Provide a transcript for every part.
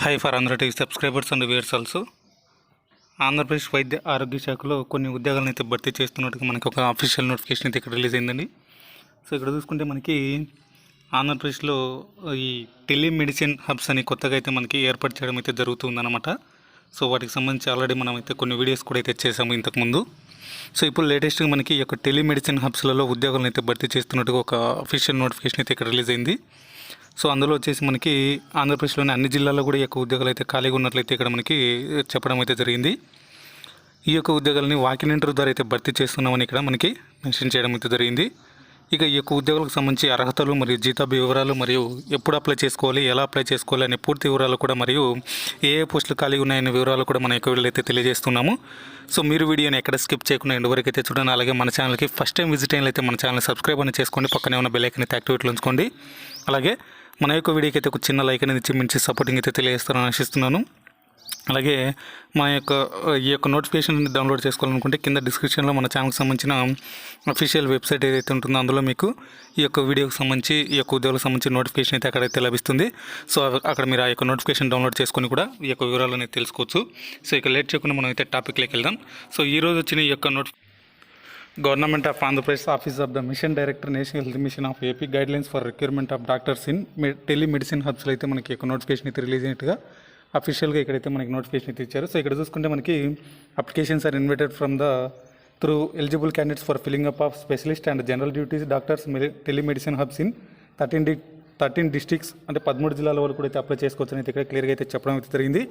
Hi for Andhra TV subscribers and viewers also. Andhra Pradesh వైద్య ఆరోగ్య శాఖలో కొన్ని ఉద్యోగాలను అయితే భర్తీ చేస్తున్నట్టుగా మనకి ఒక అఫీషియల్ నోటిఫికేషన్ అయితే ఇక్కడ రిలీజ్ అయిందండి. సో ఇక్కడ చూసుకుంటే మనకి ఆంధ్రప్రదేశ్లో ఈ టెలిమెడిసిన్ హబ్స్ అని కొత్తగా అయితే మనకి ఏర్పాటు చేయడం అయితే జరుగుతుందన్నమాట. సో వాటికి సంబంధించి ఆల్రెడీ మనం అయితే కొన్ని వీడియోస్ కూడా అయితే చేసాము ఇంతకుముందు. సో ఇప్పుడు లేటెస్ట్గా మనకి ఈ యొక్క టెలిమెడిసిన్ హబ్స్లలో ఉద్యోగాలను అయితే భర్తీ చేస్తున్నట్టుగా ఒక అఫీషియల్ నోటిఫికేషన్ అయితే ఇక్కడ రిలీజ్ అయింది. సో అందులో వచ్చేసి మనకి ఆంధ్రప్రదేశ్లోని అన్ని జిల్లాల్లో కూడా ఈ యొక్క ఉద్యోగాలు అయితే ఖాళీగా ఉన్నట్లయితే ఇక్కడ మనకి చెప్పడం అయితే జరిగింది. ఈ యొక్క ఉద్యోగాలని వాకిన్ ఇంటర్వ్యూ ద్వారా అయితే భర్తీ చేస్తున్నామని ఇక్కడ మనకి మెన్షన్ చేయడం అయితే జరిగింది. ఇక ఈ యొక్క ఉద్యోగాలకు సంబంధించి అర్హతలు మరియు జీతాబు వివరాలు మరియు ఎప్పుడు అప్లై చేసుకోవాలి, ఎలా అప్లై చేసుకోవాలి అనే పూర్తి వివరాలు కూడా మరియు ఏ పోస్టులు ఖాళీ ఉన్నాయనే వివరాలు కూడా మన యొక్క వీడియోలో అయితే తెలియజేస్తున్నాము. సో మీరు వీడియోని ఎక్కడ స్కిప్ చేయకుండా ఎండ్ వరకు అయితే చూడండి. అలాగే మన ఛానల్కి ఫస్ట్ టైం విజిట్ అయినట్లయితే మన ఛానల్ సబ్స్క్రైబ్ అని చేసుకోండి, పక్కనే ఉన్న బెల్ ఐకాన్ అయితే యాక్టివేట్లో ఉంచుకోండి. అలాగే మన యొక్క వీడియోకి అయితే ఒక చిన్న లైక్ అనేది ఇచ్చి మంచి సపోర్టింగ్ అయితే తెలియజేస్తారని ఆశిస్తున్నాను. అలాగే మన యొక్క ఈ యొక్క నోటిఫికేషన్ డౌన్లోడ్ చేసుకోవాలనుకుంటే కింద డిస్క్రిప్షన్లో మన ఛానల్కి సంబంధించిన అఫీషియల్ వెబ్సైట్ ఏదైతే ఉంటుందో అందులో మీకు ఈ యొక్క వీడియోకి సంబంధించి ఈ యొక్క ఉద్యోగాలకు సంబంధించి నోటిఫికేషన్ అయితే అక్కడైతే లభిస్తుంది. సో అక్కడ మీరు ఆ యొక్క నోటిఫికేషన్ డౌన్లోడ్ చేసుకొని కూడా ఈ యొక్క వివరాలు అనేది తెలుసుకోవచ్చు. సో ఇక లేట్ చేయకుండా మనం అయితే టాపిక్లోకి వెళ్దాం. సో ఈరోజు వచ్చిన ఈ యొక్క government of Andhra Pradesh office of the mission director national health mission of AP guidelines for recruitment of doctors in telemedicine హబ్స్లో అయితే మనకి ఒక నోటిఫికేషన్ అయితే రిలీజ్ అయినట్టుగా అఫీషియల్గా ఇక్కడైతే మనకి నోటిఫికేషన్ అయితే ఇచ్చారు. సో ఇక్కడ చూసుకుంటే మనకి applications are invited from the through eligible candidates for filling up of specialist and general duties doctors telemedicine hubs in 13 districts అంటే 13 జిల్లాల వరకు కూడా అయితే అప్లై చేసుకోవచ్చు అయితే ఇక్కడ క్లియర్గా అయితే చెప్పడం అయితే జరిగింది.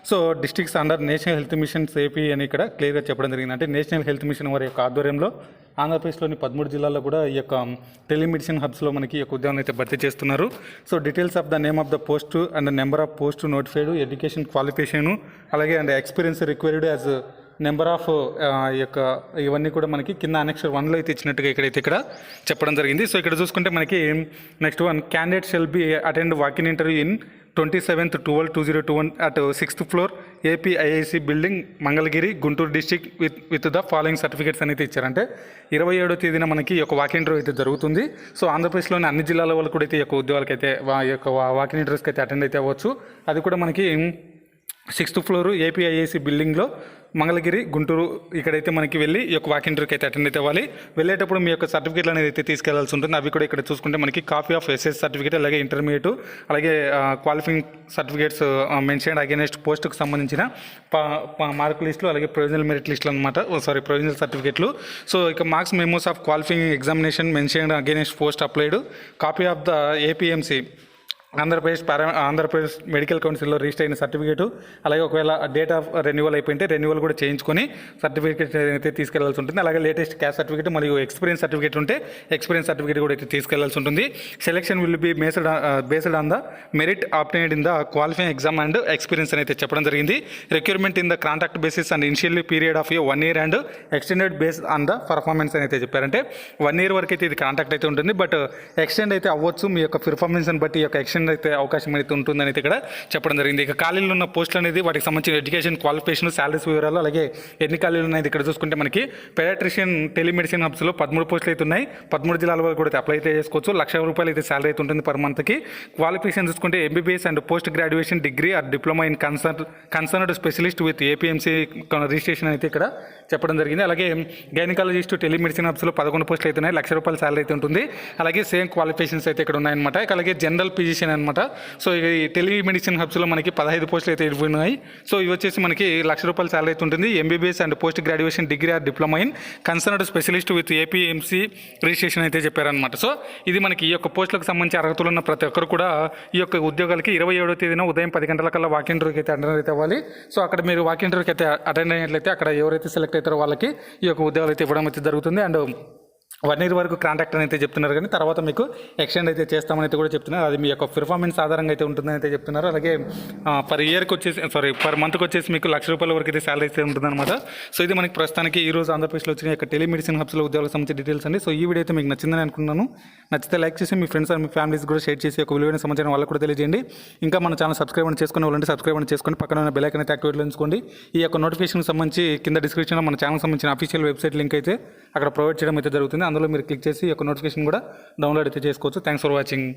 So districts under national health machine AP అని ఇక్కడ క్లియర్గా చెప్పడం జరిగింది. అంటే నేషనల్ హెల్త్ మిషన్ వారి యొక్క ఆధ్వర్యంలో ఆంధ్రప్రదేశ్లోని 13 జిల్లాల్లో కూడా ఈ యొక్క టెలిమెడిసిన్ హబ్స్లో మనకి ఈ యొక్క ఉద్యోగాలను అయితే భర్తీ చేస్తున్నారు. So details of the name of the post and number of post notified, education qualification, అలాగే and experience required as number of ఈ యొక్క ఇవన్నీ కూడా మనకి కింద అనెక్షన్ 1లో అయితే ఇచ్చినట్టుగా ఇక్కడ చెప్పడం జరిగింది. సో ఇక్కడ చూసుకుంటే మనకి next one candidate shall be attend walk in interview in 27/12/2021 at 6th floor APIIC building Mangalagiri Guntur district with the following certificates అనేది ఇచ్చారంటే 27వ తేదీన మనకి ఈ యొక్క వాకిన్ ఇంటర్వ్యూ అయితే జరుగుతుంది. సో ఆంధ్రప్రదేశ్లోని అన్ని జిల్లాల వాళ్ళు కూడా అయితే ఈ యొక్క ఉద్యోగాలకి అయితే ఈ యొక్క వాకిన్ ఇంటర్వ్యూస్కి అయితే అటెండ్ అయితే అవ్వచ్చు. అది కూడా మనకి 6th ఫ్లోర్ ఏపీఐఐసి బిల్డింగ్లో మంగళగిరి గుంటూరు ఇక్కడైతే మనకి వెళ్ళి ఈ యొక్క వాకిన్ ఇంటర్వ్యూకి అయితే అటెండ్ అయితే అవ్వాలి. వెళ్ళేటప్పుడు మీ యొక్క సర్టిఫికేట్లు అనేది అయితే తీసుకెళ్లాల్సి ఉంటుంది. అవి కూడా ఇక్కడ చూసుకుంటే మనకి కాపీ ఆఫ్ ఎస్ఎస్ సర్టిఫికేట్, అలాగే ఇంటర్మీడియట్, అలాగే క్వాలిఫైయింగ్ సర్టిఫికేట్స్ మెన్షన్ అగైనెస్ట్ పోస్ట్కి సంబంధించిన మార్క్ లిస్టులు, అలాగే ప్రొవిజనల్ మెరిట్ లిస్టులు అనమాట, ప్రొవిజనల్ సర్టిఫికేట్లు. సో ఇక marks memos of qualifying examination mention against post applied, copy of the APMC Andhra Pradesh medical కౌన్సిల్లో రిజిస్టర్ అయిన సర్టిఫికేటు, అలాగే ఒకవేళ డేట్ ఆఫ్ రెన్యువల్ అయిపోయింటే రెన్యువల్ కూడా చేయించుకొని సర్టిఫికేట్ అయితే తీసుకెళ్లాల్సి ఉంటుంది. అలాగే లేటెస్ట్ క్యాస్ట్ సర్టిఫికేట్ మరియు ఎక్స్పీరియన్స్ సర్టిఫికేట్ ఉంటే ఎక్స్పీరియన్స్ సర్టిఫికేట్ కూడా అయితే తీసుకెళ్లాల్సి ఉంటుంది. Selection will be based on the merit obtained in the qualifying exam and experience అని అయితే చెప్పడం జరిగింది. Recruitment in the contract basis and initial period of 1 year and extended based on the performance అని అయితే చెప్పారంటే 1 year వరకు అయితే ఇది కాంట్రాక్ట్ అయితే ఉంటుంది. బట్ ఎక్స్టెండ్ అయితే అవ్వచ్చు మీ యొక్క పర్ఫార్మెన్స్ని బట్టి ఈ యొక్క ఎక్స్టెండ్ అయితే అవకాశం అయితే ఉంటుందని అయితే ఇక్కడ చెప్పడం జరిగింది. ఇక ఖాళీలు ఉన్న పోస్టులు అనేది వాటికి సంబంధించిన ఎడ్యుకేషన్ క్వాలిఫికేషన్, శాలరీస్ వివరాలు, అలాగే ఎన్ని ఖాళీలు ఉన్నాయి ఇక్కడ చూసుకుంటే మనకి పెడియాట్రిషియన్ టెలిమెడిసిన్ హబ్స్లో 13 పోస్టులు అయితే ఉన్నాయి. 13 జిల్లాల వరకు కూడా అప్లై అయితే చేసుకోవచ్చు. ₹1,00,000 అయితే శాలరీ అయితే ఉంటుంది పర్ మంత్కి. క్వాలిఫికేషన్ చూసుకుంటే MBBS and post graduation degree or diploma in concerned specialist with APMC registration అయితే ఇక్కడ చెప్పడం జరిగింది. అలాగే గైనకాలజిస్ట్ టెలిమెడిసిన్ హబ్స్లో 11 పోస్టులు అయితే ఉన్నాయి. ₹1,00,000 శాలరీ అయితే ఉంటుంది. అలాగే సేమ్ క్వాలిఫికేషన్స్ అయితే ఇక్కడ ఉన్నాయన్నమాట. అలాగే జనరల్ ఫిజిషియన్ అనమాట. సో ఈ టెలిమెడిసిన్ హబ్స్లో మనకి 15 పోస్టులు అయితే ఉన్నాయి. సో ఇవి వచ్చేసి మనకి ₹1,00,000 శాలరీ అయితే ఉంటుంది. MBBS and post graduation degree or diploma in concerned specialist with APMC registration అయితే చెప్పారనమాట. సో ఇది మనకి ఈ యొక్క పోస్టులకు సంబంధించి అర్హతలు ఉన్న ప్రతి ఒక్కరు కూడా ఈ యొక్క ఉద్యోగాలకి 27వ తేదీన ఉదయం 10 గంటలకల్లా వాకిన్ ఇంటర్వ్యూకి అయితే అటెండ్ అయితే అవ్వాలి. సో అక్కడ మీరు వాకిన్ ఇంటర్వ్యూకి అయితే అటెండ్ అయినట్లయితే అక్కడ ఎవరైతే సెలెక్ట్ అవుతారో వాళ్ళకి ఈ యొక్క ఉద్యోగాలు అయితే ఇవ్వడం అయితే జరుగుతుంది. అండ్ 1 year వరకు కాంట్రాక్ట్ అని అయితే చెప్తున్నారు, కానీ తర్వాత మీకు ఎక్స్టెండ్ అయితే చేస్తామని అయితే కూడా చెప్తున్నారు. అది మీ యొక్క పర్ఫార్మెన్స్ ఆధారంగా అయితే ఉంటుందని అయితే చెప్తున్నారు. అలాగే పర్ మంత్కి వచ్చేసి మీకు ₹1,00,000 వరకు అయితే శాలరీ అయితే ఉంటుందన్నమాట. సో ఇది మనకి ప్రస్తుతానికి ఈ రోజు ఆంధ్రప్రదేశ్లో వచ్చిన యొక్క టెలిమెడిసిన్ హబ్స్లో ఉద్యోగాలకు సంబంధించిన డీటెయిల్స్ అండి. సో ఈ వీడియో అయితే మీకు నచ్చిందని అనుకున్నాను. నచ్చితే లైక్ చేసి మీ ఫ్రెండ్స్ అండ్ మీ ఫ్యామిలీస్ కూడా షేర్ చేసి ఒక విలువైన సమాచారం వాళ్ళకు కూడా తెలియజేయండి. ఇంకా మన ఛానల్ సబ్స్క్రైబ్ చేసుకుని వాళ్ళంటే సబ్స్క్రైబ్ చేసుకొని పక్కన ఉన్న బెల్ ఐకాన్ అయితే యాక్టివేట్లో ఉంచుకోండి. ఈ యొక్క నోటిఫికేషన్ సంబంధించి కింద డిస్క్రిప్షన్లో మన ఛానల్ సంబంధించిన అఫీషియల్ వెబ్సైట్ లింక్ అయితే అక్కడ ప్రొవైడ్ చేయడం అయితే జరుగుతుంది. అందులో మీరు క్లిక్ చేసి ఈ యొక్క నోటిఫికేషన్ కూడా డౌన్లోడ్ అయితే చేసుకోవచ్చు. Thanks for watching.